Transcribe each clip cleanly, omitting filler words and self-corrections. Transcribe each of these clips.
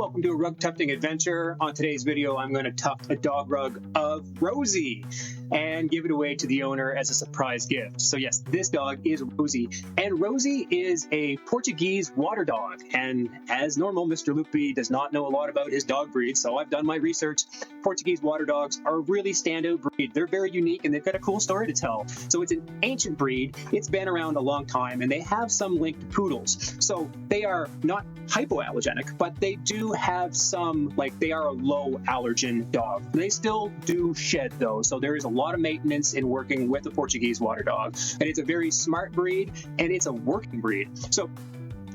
welcome to a rug tufting adventure. On today's video, I'm going to tuft a dog rug of Rosie and give it away to the owner as a surprise gift. So yes, this dog is Rosie, and Rosie is a Portuguese water dog. And as normal, MrLoopy does not know a lot about his dog breed, so I've done my research. Portuguese water dogs are a really standout breed. They're very unique and they've got a cool story to tell. So it's an ancient breed. It's been around a long time, and they have some link to poodles. So they are not hypoallergenic, but they do have some, like, they are a low allergen dog. They still do shed though, so there is a lot of maintenance in working with a Portuguese water dog, and it's a very smart breed and it's a working breed. So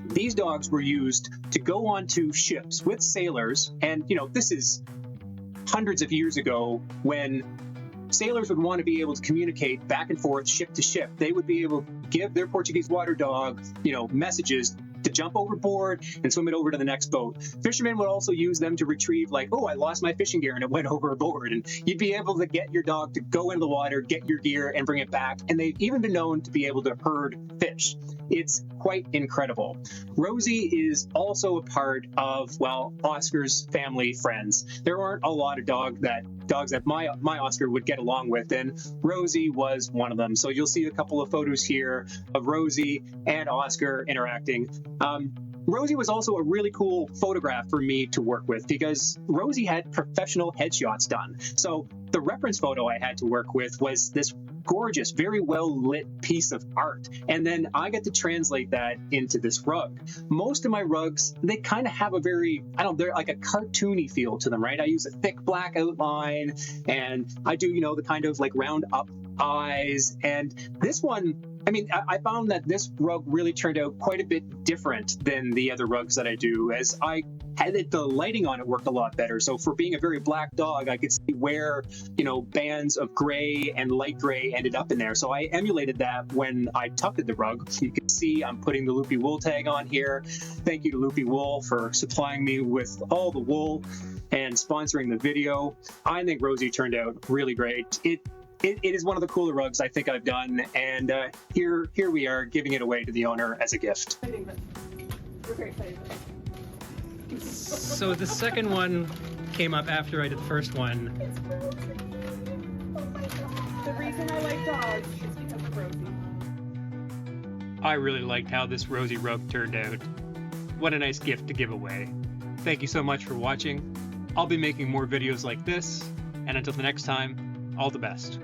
these dogs were used to go onto ships with sailors, and this is hundreds of years ago when sailors would want to be able to communicate back and forth, ship to ship. They would be able to give their Portuguese water dog, messages to jump overboard and swim it over to the next boat. Fishermen would also use them to retrieve, like, oh, I lost my fishing gear and it went overboard. And you'd be able to get your dog to go into the water, get your gear, and bring it back. And they've even been known to be able to herd fish. It's quite incredible. Rosie is also a part of, well, Oscar's family friends. There aren't a lot of dogs that my Oscar would get along with, and Rosie was one of them. So you'll see a couple of photos here of Rosie and Oscar interacting. Rosie was also a really cool photograph for me to work with because Rosie had professional headshots done. So the reference photo I had to work with was this gorgeous, very well lit piece of art. And then I get to translate that into this rug. Most of my rugs, they kind of have a very, they're like a cartoony feel to them, right? I use a thick black outline, and I do, the kind of like round up eyes. And this one, I found that this rug really turned out quite a bit different than the other rugs that I do, as I had the lighting on it worked a lot better. So for being a very black dog, I could see where, bands of gray and light gray ended up in there. So I emulated that when I tufted the rug. You can see I'm putting the Loopy wool tag on here. Thank you to Loopy Wool for supplying me with all the wool and sponsoring the video. I think Rosie turned out really great. It is one of the cooler rugs I think I've done, and here we are giving it away to the owner as a gift. We're very excited. So the second one came up after I did the first one. It's Rosie. Oh my god. The reason I like dogs is because of Rosie. I really liked how this Rosie rug turned out. What a nice gift to give away. Thank you so much for watching. I'll be making more videos like this, and until the next time, all the best.